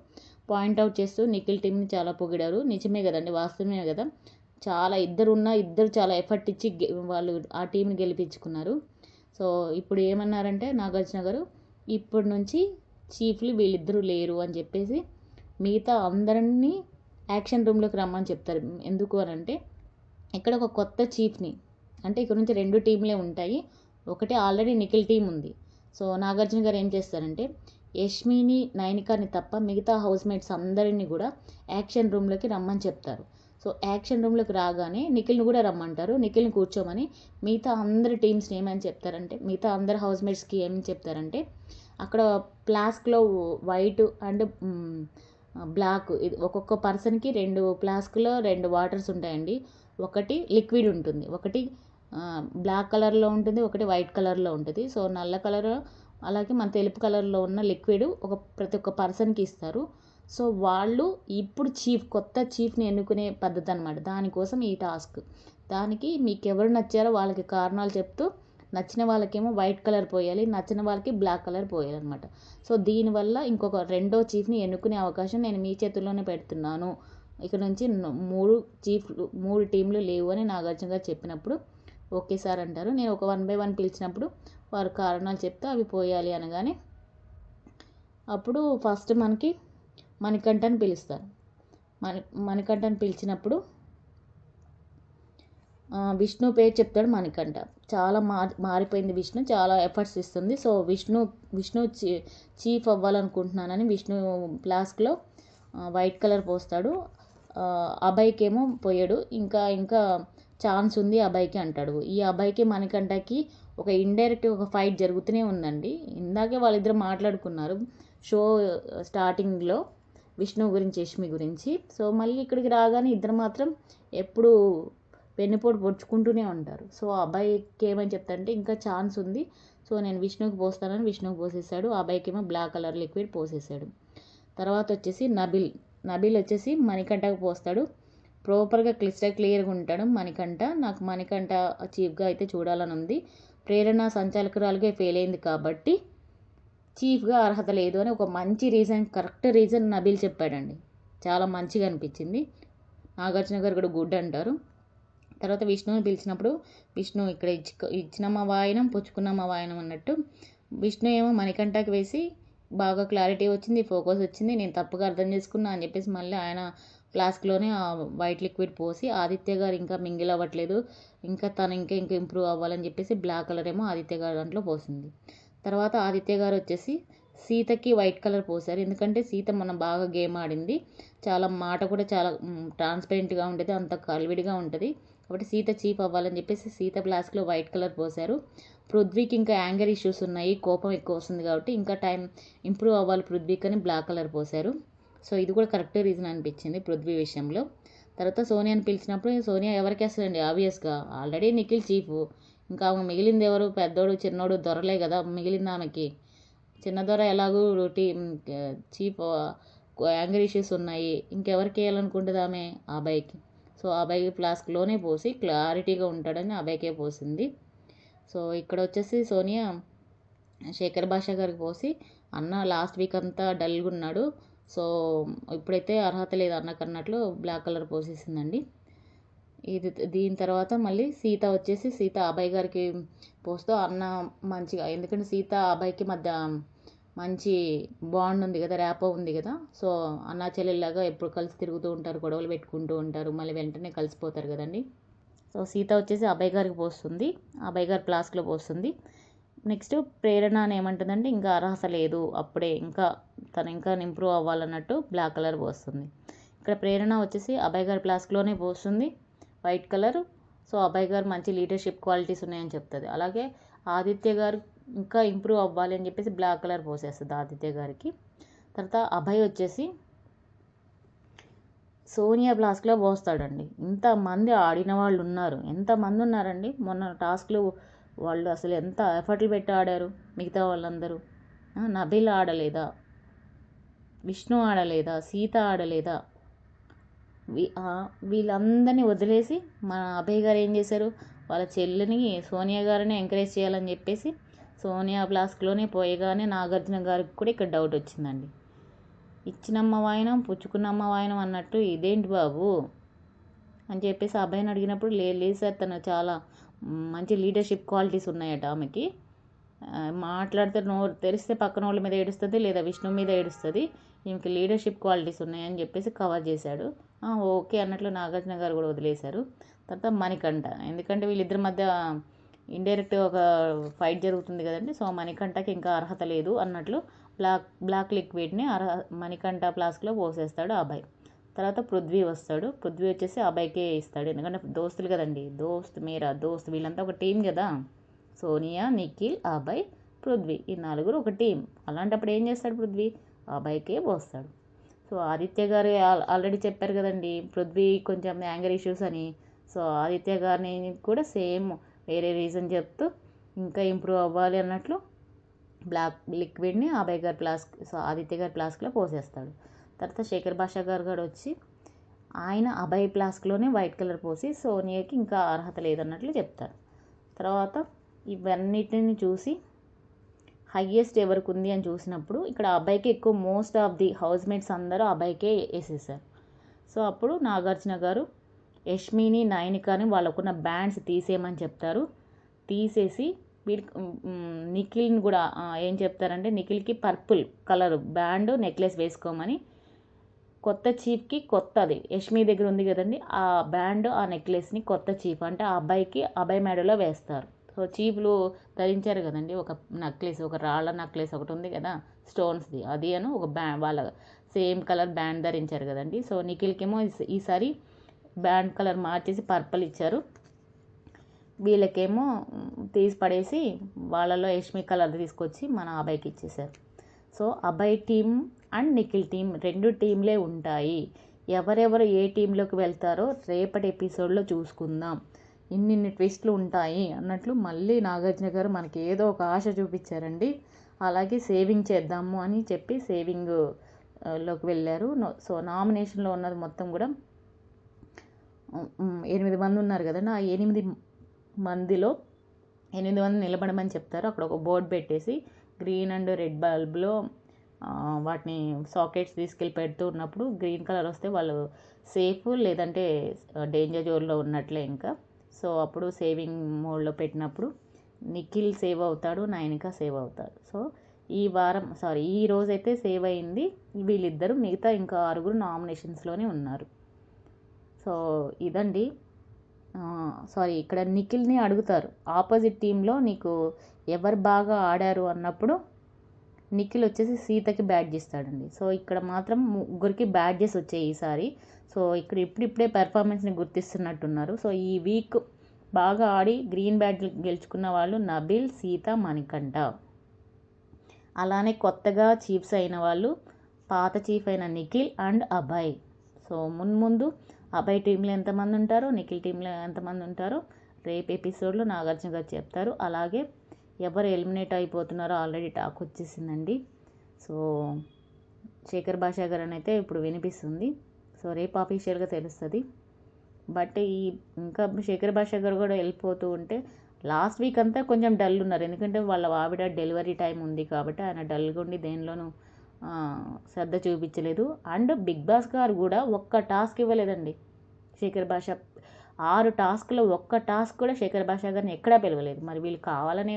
పాయింట్అవుట్ చేస్తూ నిఖిల్ టీంని చాలా పొగిడారు. నిజమే కదండి, వాస్తవమే కదా. ఇద్దరు చాలా ఎఫర్ట్ ఇచ్చి వాళ్ళు ఆ టీంని గెలిపించుకున్నారు. సో ఇప్పుడు ఏమన్నారంటే నాగార్జున గారు ఇప్పటి నుంచి చీఫ్లు వీళ్ళిద్దరూ లేరు అని చెప్పేసి మిగతా అందరినీ యాక్షన్ రూమ్లోకి రమ్మని చెప్తారు. ఎందుకు అని అంటే ఇక్కడ ఒక కొత్త చీఫ్ని అంటే ఇక్కడ నుంచి 2 టీంలే ఉంటాయి, ఒకటి ఆల్రెడీ నిఖిల్ టీం ఉంది. సో నాగార్జున గారు ఏం చేస్తారంటే యష్మిని నైనికాని తప్ప మిగతా హౌస్మేట్స్ అందరినీ కూడా యాక్షన్ రూమ్లోకి రమ్మని చెప్తారు. సో యాక్షన్ రూమ్లోకి రాగానే నిఖిల్ని కూడా రమ్మంటారు. నిఖిల్ని కూర్చోమని మిగతా అందరి టీమ్స్ని ఏమని చెప్తారంటే మిగతా అందరి హౌస్మేట్స్కి ఏమని చెప్తారంటే అక్కడ ఫ్లాస్క్లో వైట్ అండ్ బ్లాక్ ఒక్కొక్క పర్సన్కి 2 ఫ్లాస్క్లో 2 వాటర్స్ ఉంటాయండి. ఒకటి లిక్విడ్ ఉంటుంది, ఒకటి బ్లాక్ కలర్లో ఉంటుంది, ఒకటి వైట్ కలర్లో ఉంటుంది. సో నల్ల కలర్ అలాగే మన తెలుపు కలర్లో ఉన్న లిక్విడ్ ప్రతి ఒక్క పర్సన్కి ఇస్తారు. సో వాళ్ళు ఇప్పుడు కొత్త చీఫ్ని ఎన్నుకునే పద్ధతి అనమాట. దానికోసం ఈ టాస్క్. దానికి మీకు ఎవరు నచ్చారో వాళ్ళకి కారణాలు చెప్తూ నచ్చిన వాళ్ళకేమో వైట్ కలర్ పోయాలి, నచ్చిన వాళ్ళకి బ్లాక్ కలర్ పోయాలన్నమాట. సో దీనివల్ల ఇంకొక 2వ చీఫ్ని ఎన్నుకునే అవకాశం నేను మీ చేతుల్లోనే పెడుతున్నాను. ఇక్కడ నుంచి 3 టీంలు లేవు అని నాగార్జున గారు చెప్పినప్పుడు ఓకే సార్ అంటారు. నేను ఒక 1 by 1 పిలిచినప్పుడు వారు కారణాలు చెప్తే అవి పోయాలి అనగానే అప్పుడు ఫస్ట్ మనకి మణికంఠని పిలుస్తారు. మణికంఠని పిలిచినప్పుడు విష్ణు పేరు చెప్తాడు మణికంఠ. చాలా మారిపోయింది విష్ణు, చాలా ఎఫర్ట్స్ ఇస్తుంది. సో విష్ణు చీఫ్ అవ్వాలనుకుంటున్నానని విష్ణు ఫ్లాస్క్లో వైట్ కలర్ పోస్తాడు. అభయ్కి ఏమో పోయాడు, ఇంకా ఛాన్స్ ఉంది అభయ్కి అంటాడు. ఈ అభయ్కి మణికంఠకి ఒక ఇండైరెక్ట్ ఒక ఫైట్ జరుగుతూనే ఉందండి. ఇందాకే వాళ్ళిద్దరు మాట్లాడుకున్నారు షో స్టార్టింగ్లో విష్ణు గురించి యష్మి గురించి. సో మళ్ళీ ఇక్కడికి రాగానే ఇద్దరు మాత్రం ఎప్పుడు వెన్నుపోటు పొడుచుకుంటూనే ఉంటారు. సో అబ్బాయికి ఏమని చెప్తారంటే ఇంకా ఛాన్స్ ఉంది, సో నేను విష్ణుకి పోస్తానని విష్ణుకి పోసేసాడు. అబ్బాయికి ఏమో బ్లాక్ కలర్ లిక్విడ్ పోసేసాడు. తర్వాత వచ్చేసి నబీల్ వచ్చేసి మణికంఠకు పోస్తాడు. ప్రాపర్గా క్లియర్గా ఉంటాడు మణికంఠ. నాకు మణికంఠ చీఫ్గా అయితే చూడాలని ఉంది. ప్రేరణ సంచాలకురాలుగా ఫెయిల్ అయింది కాబట్టి చీఫ్గా అర్హత లేదు అని ఒక మంచి రీజన్, కరెక్ట్ రీజన్ నబీల్ చెప్పాడండి. చాలా మంచిగా అనిపించింది. నాగార్జున గారు కూడా గుడ్ అంటారు. తర్వాత విష్ణుని పిలిచినప్పుడు విష్ణు ఇక్కడ ఇచ్చినమ్మ వాయనం పుచ్చుకున్నమ్మ వాయనం అన్నట్టు విష్ణు ఏమో మణికంఠకి వేసి బాగా క్లారిటీ వచ్చింది, ఫోకస్ వచ్చింది, నేను తప్పుగా అర్థం చేసుకున్నా అని చెప్పేసి మళ్ళీ ఆయన ఫ్లాస్క్లోనే ఆ వైట్ లిక్విడ్ పోసి ఆదిత్య గారు ఇంకా మింగిల్ అవ్వట్లేదు, ఇంకా తను ఇంకా ఇంప్రూవ్ అవ్వాలని చెప్పేసి బ్లాక్ కలర్ ఏమో ఆదిత్య గారు దాంట్లో పోసింది. తర్వాత ఆదిత్య గారు వచ్చేసి సీతకి వైట్ కలర్ పోసారు. ఎందుకంటే సీత మనం బాగా గేమ్ ఆడింది, చాలా మాట కూడా చాలా ట్రాన్స్పరెంట్గా ఉంటుంది, అంత కలివిడిగా ఉంటుంది. కాబట్టి సీత చీఫ్ అవ్వాలని చెప్పేసి సీత ఫ్లాస్క్లో వైట్ కలర్ పోసారు. పృథ్వీకి ఇంకా యాంగర్ ఇష్యూస్ ఉన్నాయి, కోపం ఎక్కువ వస్తుంది కాబట్టి ఇంకా టైం ఇంప్రూవ్ అవ్వాలి పృథ్వీకి అని బ్లాక్ కలర్ పోసారు. సో ఇది కూడా కరెక్ట్ రీజన్ అనిపించింది పృథ్వీ విషయంలో. తర్వాత సోనియాని పిలిచినప్పుడు సోనియా ఎవరికి వేస్తుందండి, ఆబ్వియస్గా ఆల్రెడీ నిఖిల్ చీఫ్, ఇంకా ఆమె మిగిలింది ఎవరు, పెద్దోడు చిన్నోడు దొరలే కదా మిగిలింది ఆమెకి. చిన్న దొర ఎలాగూ చీఫ్ యాంగర్ ఇష్యూస్ ఉన్నాయి, ఇంకెవరికి వేయాలనుకుంటుంది ఆమె, అబ్బాయికి. సో అబ్బాయి ఫ్లాస్క్లోనే పోసి క్లారిటీగా ఉంటాడని అబ్బాయికే పోసింది. సో ఇక్కడ వచ్చేసి సోనియా శేఖర్ భాష గారికి పోసి అన్న లాస్ట్ వీక్ అంతా డల్గా ఉన్నాడు, సో ఇప్పుడైతే అర్హత లేదు అన్నకన్నట్లు బ్లాక్ కలర్ పోసేసిందండి. దీని తర్వాత మళ్ళీ సీత వచ్చేసి సీత అబ్బాయి గారికి పోస్తూ అన్న మంచిగా, ఎందుకంటే సీత అబ్బాయికి మధ్య మంచి బాండ్ ఉంది కదా, ర్యాపో ఉంది కదా, సో అన్నా చెల్లెల్లాగా ఎప్పుడు కలిసి తిరుగుతూ ఉంటారు, గొడవలు పెట్టుకుంటూ ఉంటారు, మళ్ళీ వెంటనే కలిసిపోతారు కదండి. సో సీత వచ్చేసి అబ్బాయి గారికి పోస్తుంది, అబ్బాయి గారి ఫ్లాస్క్లో పోస్తుంది. నెక్స్ట్ ప్రేరణ అని ఏమంటుందంటే ఇంకా అర్హత లేదు, అప్పుడే ఇంకా తను ఇంకా ఇంప్రూవ్ అవ్వాలన్నట్టు బ్లాక్ కలర్ పోస్తుంది. ఇక్కడ ప్రేరణ వచ్చేసి అబ్బాయి గారి ఫ్లాస్క్లోనే పోస్తుంది వైట్ కలర్. సో అబ్బాయి గారు మంచి లీడర్షిప్ క్వాలిటీస్ ఉన్నాయని చెప్తుంది. అలాగే ఆదిత్య గారు ఇంకా ఇంప్రూవ్ అవ్వాలి అని చెప్పేసి బ్లాక్ కలర్ పోసేస్తుంది ఆదిత్య గారికి. తర్వాత అభయ్ వచ్చేసి సోనియా ఫ్లాస్క్లో పోస్తాడండి. ఇంతమంది ఆడిన వాళ్ళు ఉన్నారు, ఎంతమంది ఉన్నారండి మొన్న టాస్క్లు, వాళ్ళు అసలు ఎంత ఎఫర్ట్లు పెట్టి ఆడారు మిగతా వాళ్ళందరూ. నబీల్ ఆడలేదా, విష్ణు ఆడలేదా, సీత ఆడలేదా, వీళ్ళందరినీ వదిలేసి మన అభయ్ గారు ఏం చేశారు, వాళ్ళ చెల్లిని సోనియా గారిని ఎంకరేజ్ చేయాలని చెప్పేసి సోనియా ఫ్లాస్క్లోనే పోయగానే నాగార్జున గారికి కూడా ఇక్కడ డౌట్ వచ్చిందండి. ఇచ్చినమ్మ వాయనం పుచ్చుకున్నమ్మ వాయనం అన్నట్టు ఇదేంటి బాబు అని చెప్పేసి అబ్బాయిని అడిగినప్పుడు లేదు సార్, తను చాలా మంచి లీడర్షిప్ క్వాలిటీస్ ఉన్నాయట ఆమెకి, మాట్లాడితే నోరు తెరిస్తే పక్కన వాళ్ళ మీద ఏడుస్తుంది లేదా విష్ణు మీద ఏడుస్తుంది, ఈమెకి లీడర్షిప్ క్వాలిటీస్ ఉన్నాయని చెప్పేసి కవర్ చేశాడు. ఓకే అన్నట్లు నాగార్జున గారు కూడా వదిలేశారు. తర్వాత మణికంఠ, ఎందుకంటే వీళ్ళిద్దరి మధ్య ఇండైరెక్ట్ ఒక ఫైట్ జరుగుతుంది కదండి, సో మణికంఠకి ఇంకా అర్హత లేదు అన్నట్లు బ్లాక్ లిక్విడ్ని మణికంఠ ఫ్లాస్క్లో పోసేస్తాడు అబ్బాయి. తర్వాత పృథ్వీ వస్తాడు, పృథ్వీ వచ్చేసి అబ్బాయికే ఇస్తాడు, ఎందుకంటే దోస్తులు కదండి, మేరా దోస్త్, వీళ్ళంతా ఒక టీం కదా, సోనియా, నిఖిల్, అబ్బాయి, పృథ్వీ, ఈ నలుగురు ఒక టీం. అలాంటప్పుడు ఏం చేస్తాడు పృథ్వీ, అబ్బాయికే పోస్తాడు. సో ఆదిత్య గారు ఆల్రెడీ చెప్పారు కదండి పృథ్వీ కొంచెం యాంగర్ ఇష్యూస్ అని, సో ఆదిత్య గారిని కూడా సేమ్ వేరే రీజన్ చెప్తూ ఇంకా ఇంప్రూవ్ అవ్వాలి అన్నట్లు బ్లాక్ లిక్విడ్ని అబ్బాయి గారి ఫ్లాస్క్, సో ఆదిత్య గారి ఫ్లాస్క్లో పోసేస్తాడు. తర్వాత శేఖర్ భాష గారు కూడా వచ్చి ఆయన అబ్బాయి ఫ్లాస్క్లోనే వైట్ కలర్ పోసి సోనియాకి ఇంకా అర్హత లేదన్నట్లు చెప్తారు. తర్వాత ఇవన్నిటిని చూసి హయ్యెస్ట్ ఎవరికి ఉంది అని చూసినప్పుడు ఇక్కడ అబ్బాయికి ఎక్కువ most of the house mates అందరూ అబ్బాయికే వేసేసారు. సో అప్పుడు నాగార్జున గారు యష్మిని, నయనికాని వాళ్ళకున్న బ్యాండ్స్ తీసేయమని చెప్తారు. తీసేసి నిఖిల్ని కూడా ఏం చెప్తారంటే నిఖిల్కి పర్పుల్ కలర్ బ్యాండ్ నెక్లెస్ వేసుకోమని, కొత్త చీఫ్కి కొత్తది యష్మి దగ్గర ఉంది కదండి ఆ బ్యాండ్ ఆ నెక్లెస్ని కొత్త చీఫ్ అంటే ఆ అబ్బాయికి అబ్బాయి మెడలో వేస్తారు. సో చీఫ్లు ధరించారు కదండి ఒక నెక్లెస్, ఒక రాళ్ళ నెక్లెస్ ఒకటి ఉంది కదా స్టోన్స్ది, అది అని ఒక వాళ్ళ సేమ్ కలర్ బ్యాండ్ ధరించారు కదండి. సో నిఖిల్కేమో ఈసారి బ్యాండ్ కలర్ మార్చేసి పర్పుల్ ఇచ్చారు, వీళ్ళకేమో తీసి పడేసి వాళ్ళలో యష్మి కలర్ తీసుకొచ్చి మన అబ్బాయికి ఇచ్చేసారు. సో అబ్బాయి టీం అండ్ నిఖిల్ టీం రెండు టీంలే ఉంటాయి. ఎవరెవరు ఏ టీంలోకి వెళ్తారో రేపటి ఎపిసోడ్లో చూసుకుందాం, ఇన్ని ట్విస్ట్లు ఉంటాయి అన్నట్లు మళ్ళీ నాగార్జున గారు మనకి ఏదో ఒక ఆశ చూపించారండి. అలాగే సేవింగ్ చేద్దాము అని చెప్పి సేవింగ్ లోకి వెళ్ళారు. సో నామినేషన్లో ఉన్నది మొత్తం కూడా 8 మంది ఉన్నారు కదండి. ఆ 8 మందిలో 8 మంది నిలబడమని చెప్తారు. అక్కడ ఒక బోర్డు పెట్టేసి గ్రీన్ అండ్ రెడ్ బల్బ్లో వాటిని సాకెట్స్ తీసుకెళ్ళి పెడుతూ ఉన్నప్పుడు గ్రీన్ కలర్ వస్తే వాళ్ళు సేఫ్, లేదంటే డేంజర్ జోన్లో ఉన్నట్లే ఇంకా. సో అప్పుడు సేవింగ్ మోడ్లో పెట్టినప్పుడు నిఖిల్ సేవ్ అవుతాడు, నయనిక సేవ్ అవుతాడు. సో ఈ రోజైతే సేవ్ అయింది వీళ్ళిద్దరు. మిగతా ఇంకా 6 నామినేషన్స్లోనే ఉన్నారు. సో ఇదండి. ఇక్కడ నిఖిల్ని అడుగుతారు, ఆపోజిట్ టీంలో నీకు ఎవరు బాగా ఆడారు అన్నప్పుడు నిఖిల్ వచ్చేసి సీతకి బ్యాడ్జ్ ఇస్తాడండి. సో ఇక్కడ మాత్రం ముగ్గురికి బ్యాడ్జెస్ వచ్చాయి ఈసారి. సో ఇప్పుడిప్పుడే పెర్ఫార్మెన్స్ని గుర్తిస్తున్నట్టున్నారు. సో ఈ వీక్ బాగా ఆడి గ్రీన్ బ్యాడ్జ్ గెలుచుకున్న వాళ్ళు నబిల్, సీత, మణికంఠ. అలానే కొత్తగా చీఫ్స్ అయిన వాళ్ళు పాత చీఫ్ అయిన నిఖిల్ అండ్ అభయ్. సో ముందు అభయ్ టీంలో ఎంతమంది ఉంటారో, నిఖిల్ టీంలో ఎంతమంది ఉంటారో రేపు ఎపిసోడ్లో నాగార్జున గారు చెప్తారు. అలాగే ఎవరు ఎలిమినేట్ అయిపోతున్నారో ఆల్రెడీ టాక్ వచ్చేసిందండి. సో శేఖర్ భాషా గారు అని అయితే ఇప్పుడు వినిపిస్తుంది. సో రేపు ఆఫీషియల్గా తెలుస్తుంది. బట్ ఇంకా శేఖర్ భాషా గారు కూడా వెళ్ళిపోతూ ఉంటే లాస్ట్ వీక్ అంతా కొంచెం డల్ ఉన్నారు. ఎందుకంటే వాళ్ళ ఆవిడ డెలివరీ టైం ఉంది కాబట్టి ఆయన డల్గా ఉండి దేనిలోనూ శ్రద్ధ చూపించలేదు. అండ్ బిగ్ బాస్ గారు కూడా ఒక్క టాస్క్ ఇవ్వలేదండి శేఖర్ భాష. 6 టాస్క్లో ఒక్క టాస్క్ కూడా శేఖర్ భాషా గారిని ఎక్కడా పిలవలేదు. మరి వీళ్ళు కావాలనే